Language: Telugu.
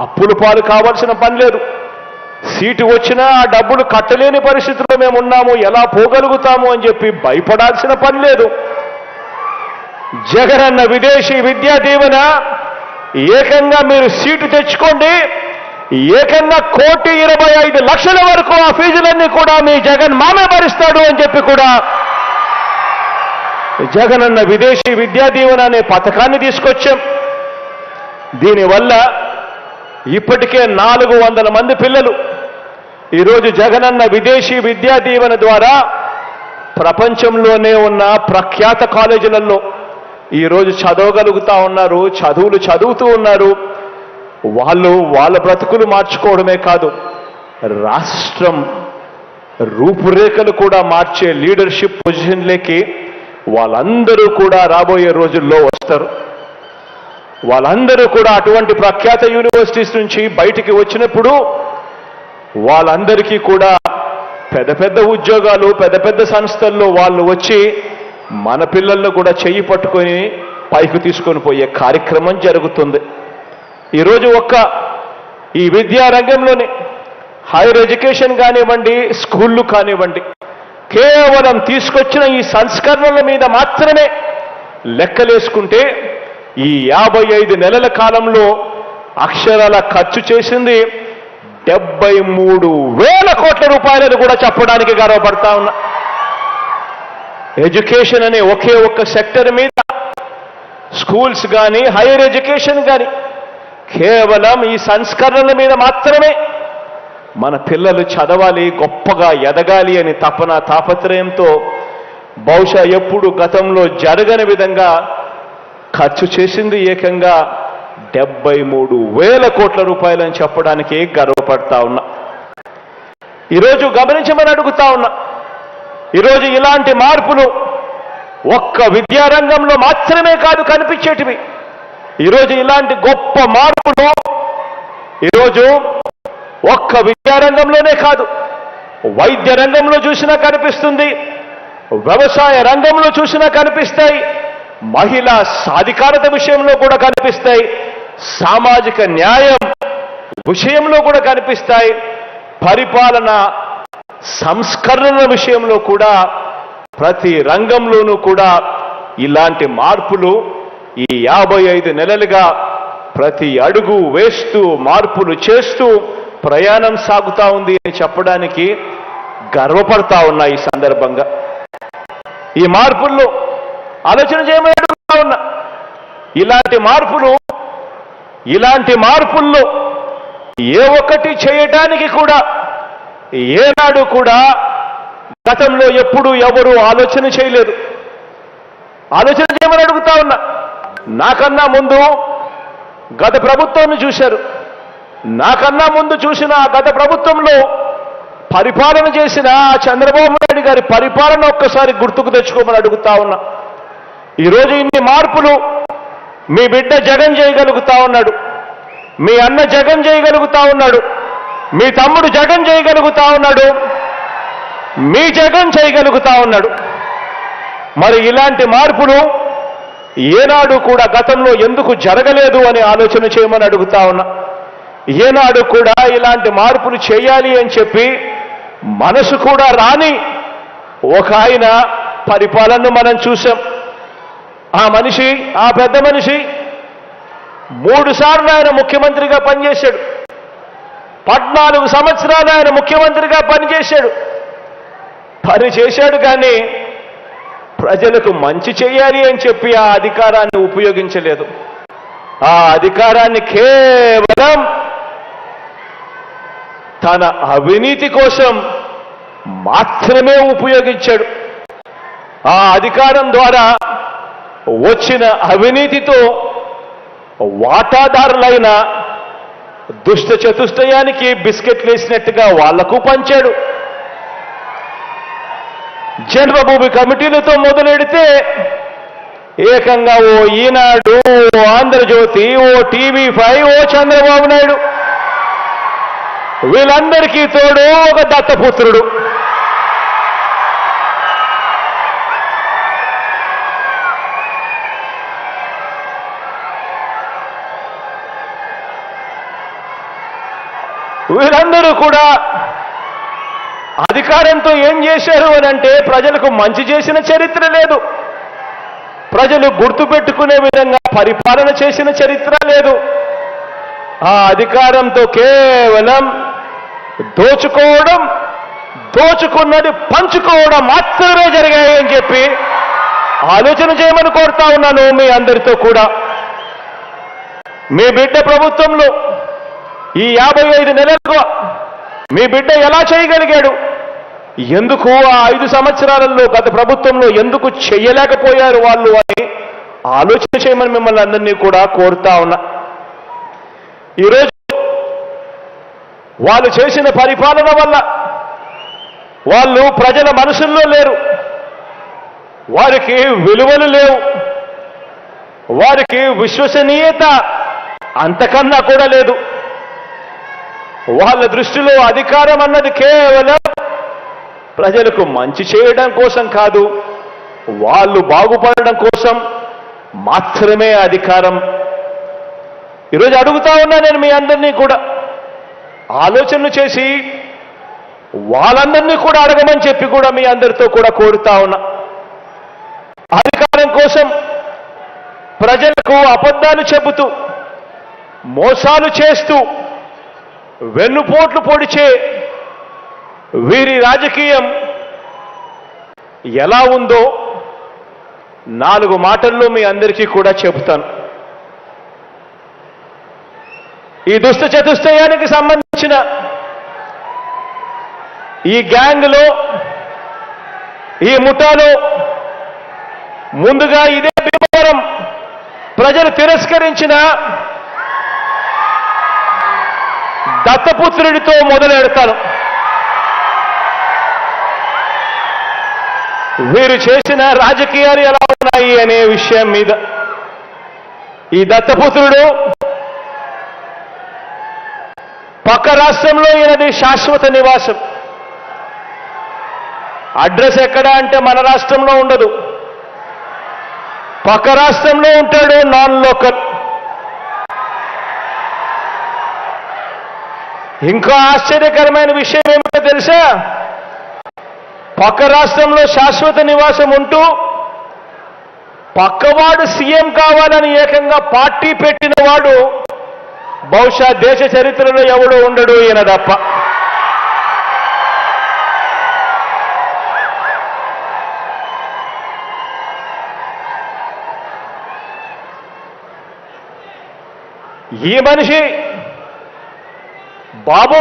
అప్పులు పాలు కావాల్సిన పని లేదు. సీటు వచ్చినా ఆ డబ్బులు కట్టలేని పరిస్థితిలో మేము ఉన్నాము, ఎలా పోగలుగుతాము అని చెప్పి భయపడాల్సిన పని లేదు. జగనన్న విదేశీ విద్యా దీవెన ఏకంగా మీరు సీటు తెచ్చుకోండి, ఏకంగా 1,25,00,000 వరకు ఆ ఫీజులన్నీ కూడా మీ జగన్ మామే భరిస్తాడు అని చెప్పి కూడా జగనన్న విదేశీ విద్యా దీవెన అనే పథకాన్ని తీసుకొచ్చాం. దీనివల్ల ఇప్పటికే 400 మంది పిల్లలు ఈరోజు జగనన్న విదేశీ విద్యా దీవెన ద్వారా ప్రపంచంలోనే ఉన్న ప్రఖ్యాత కాలేజీలలో ఈరోజు చదవగలుగుతా ఉన్నారు, చదువులు చదువుతూ ఉన్నారు. వాళ్ళ బ్రతుకులు మార్చుకోవడమే కాదు, రాష్ట్రం రూపురేఖలు కూడా మార్చే లీడర్షిప్ పొజిషన్లోకి వాళ్ళందరూ కూడా రాబోయే రోజుల్లో వస్తారు. వాళ్ళందరూ కూడా అటువంటి ప్రఖ్యాత యూనివర్సిటీస్ నుంచి బయటికి వచ్చినప్పుడు వాళ్ళందరికీ కూడా పెద్ద పెద్ద ఉద్యోగాలు, పెద్ద పెద్ద సంస్థల్లో వాళ్ళు వచ్చి మన పిల్లలను కూడా చెయ్యి పట్టుకొని పైకి తీసుకొని పోయే కార్యక్రమం జరుగుతుంది. ఈరోజు ఈ విద్యా రంగంలోనే హైయర్ ఎడ్యుకేషన్ కానివ్వండి, స్కూళ్ళు కానివ్వండి, కేవలం తీసుకొచ్చిన ఈ సంస్కరణల మీద మాత్రమే లెక్కలేసుకుంటే ఈ 55 నెలల కాలంలో అక్షరాల ఖర్చు చేసింది 73,000 కోట్ల రూపాయలను కూడా చెప్పడానికి గర్వపడతా ఉన్నా. ఎడ్యుకేషన్ అనే ఒకే ఒక్క సెక్టర్ మీద, స్కూల్స్ కానీ హైయర్ ఎడ్యుకేషన్ కానీ, కేవలం ఈ సంస్కరణల మీద మాత్రమే మన పిల్లలు చదవాలి, గొప్పగా ఎదగాలి అని తాపత్రయంతో బహుశా ఎప్పుడు గతంలో జరగని విధంగా ఖర్చు చేసింది ఏకంగా 73,000 కోట్ల రూపాయలని చెప్పడానికి గర్వపడతా ఉన్నా. ఈరోజు గమనించమని అడుగుతా ఉన్నా. ఈరోజు ఇలాంటి మార్పులు ఒక్క విద్యారంగంలో మాత్రమే కాదు కనిపించేటివి. ఈరోజు ఇలాంటి గొప్ప మార్పులు ఈరోజు ఒక్క విద్యారంగంలోనే కాదు, వైద్య రంగంలో చూసినా కనిపిస్తుంది, వ్యవసాయ రంగంలో చూసినా కనిపిస్తాయి, మహిళా సాధికారత విషయంలో కూడా కనిపిస్తాయి, సామాజిక న్యాయం విషయంలో కూడా కనిపిస్తాయి, పరిపాలన సంస్కరణ విషయంలో కూడా ప్రతి రంగంలోనూ కూడా ఇలాంటి మార్పులు ఈ 55 నెలలుగా ప్రతి అడుగు వేస్తూ మార్పులు చేస్తూ ప్రయాణం సాగుతా ఉంది అని చెప్పడానికి గర్వపడతా ఉన్నా. ఈ సందర్భంగా ఈ మార్పుల్లో ఆలోచన చేయమని అడుగుతా ఉన్నా. ఇలాంటి మార్పుల్లో ఏ ఒక్కటి చేయటానికి కూడా ఏనాడు కూడా గతంలో ఎప్పుడు ఎవరు ఆలోచన చేయలేదు. ఆలోచన చేయమని అడుగుతా ఉన్నా. నాకన్నా ముందు గత ప్రభుత్వాన్ని చూశారు. నాకన్నా ముందు చూసిన గత ప్రభుత్వంలో పరిపాలన చేసిన చంద్రబాబు నాయుడు గారి పరిపాలన ఒక్కసారి గుర్తుకు తెచ్చుకోమని అడుగుతా ఉన్నా. ఈరోజు ఇన్ని మార్పులు మీ బిడ్డ జగన్ చేయగలుగుతా ఉన్నాడు, మీ అన్న జగన్ చేయగలుగుతా ఉన్నాడు, మీ తమ్ముడు జగన్ చేయగలుగుతా ఉన్నాడు, మీ జగన్ చేయగలుగుతా ఉన్నాడు. మరి ఇలాంటి మార్పులు ఏనాడు కూడా గతంలో ఎందుకు జరగలేదు అని ఆలోచన చేయమని అడుగుతా ఉన్నా. ఏనాడు కూడా ఇలాంటి మార్పులు చేయాలి అని చెప్పి మనసు కూడా రాని ఒక ఆయన పరిపాలనను మనం చూసాం. ఆ పెద్ద మనిషి 3 సార్లు ఆయన ముఖ్యమంత్రిగా పనిచేశాడు. 14 సంవత్సరాలు ఆయన ముఖ్యమంత్రిగా పనిచేశాడు. కానీ ప్రజలకు మంచి చేయాలి అని చెప్పి ఆ అధికారాన్ని ఉపయోగించలేదు. ఆ అధికారాన్ని కేవలం తన అవినీతి కోసం మాత్రమే ఉపయోగించాడు. ఆ అధికారం ద్వారా వచ్చిన అవినీతితో వాటాదారులైన దుష్ట చతుష్టయానికి బిస్కెట్లు వేసినట్టుగా వాళ్లకు పంచాడు. జన్మభూమి కమిటీలతో మొదలెడితే ఏకంగా ఓ ఈనాడు, ఓ ఆంధ్రజ్యోతి, ఓ TV5, ఓ చంద్రబాబు నాయుడు, వీళ్ళందరికీ తోడు ఒక దత్తపుత్రుడు. వీరందరూ కూడా అధికారంతో ఏం చేశారు అని అంటే ప్రజలకు మంచి చేసిన చరిత్ర లేదు, ప్రజలు గుర్తుపెట్టుకునే విధంగా పరిపాలన చేసిన చరిత్ర లేదు. ఆ అధికారంతో కేవలం దోచుకోవడం, దోచుకున్నది పంచుకోవడం మాత్రమే జరిగాయి అని చెప్పి ఆలోచన చేయమని కోరుతా ఉన్నాను మీ అందరితో కూడా. మీ బిడ్డ ప్రభుత్వంలో ఈ 55 నెలలకు మీ బిడ్డ ఎలా చేయగలిగాడు, ఎందుకు ఆ 5 సంవత్సరాలలో గత ప్రభుత్వంలో ఎందుకు చెయ్యలేకపోయారు వాళ్ళు అని ఆలోచన చేయమని మిమ్మల్ని అందరినీ కూడా కోరుతా ఉన్నా. ఈరోజు వాళ్ళు చేసిన పరిపాలన వల్ల వాళ్ళు ప్రజల మనసుల్లో లేరు, వారికి విలువలు లేవు, వారికి విశ్వసనీయత అంతకన్నా కూడా లేదు. వాళ్ళ దృష్టిలో అధికారం అన్నది కేవలం ప్రజలకు మంచి చేయడం కోసం కాదు, వాళ్ళు బాగుపడడం కోసం మాత్రమే అధికారం. ఈరోజు అడుగుతా ఉన్నా నేను మీ అందరినీ కూడా ఆలోచనలు చేసి వాళ్ళందరినీ కూడా అడగమని చెప్పి కూడా మీ అందరితో కూడా కోరుతా ఉన్నా. అధికారం కోసం ప్రజలకు అబద్ధాలు చెబుతూ, మోసాలు చేస్తూ, వెన్నుపోట్లు పొడిచే వీరి రాజకీయం ఎలా ఉందో 4 మాటల్లో మీ అందరికీ కూడా చెబుతాను. ఈ దుష్ట చతుష్టయానికి సంబంధించిన ఈ గ్యాంగ్లో, ఈ ముఠాలో ముందుగా ఇదే భీమవరం ప్రజలు తిరస్కరించిన దత్తపుత్రుడితో మొదలెడతాను. వీరు చేసిన రాజకీయాలు ఎలా ఉన్నాయి అనే విషయం మీద. ఈ దత్తపుత్రుడు పక్క రాష్ట్రంలో ఈయనది శాశ్వత నివాసం. అడ్రస్ ఎక్కడ అంటే మన రాష్ట్రంలో ఉండదు, పక్క రాష్ట్రంలో ఉంటాడు, నాన్ లోకల్. ఇంకా ఆశ్చర్యకరమైన విషయం ఏమిటో తెలుసా, పక్క రాష్ట్రంలో శాశ్వత నివాసం ఉంటూ పక్కవాడు సీఎం కావాలని ఏకంగా పార్టీ పెట్టిన వాడు బహుశా దేశ చరిత్రలో ఎవడో ఉండడు, ఈయన తప్ప. ఈ మనిషి బాబు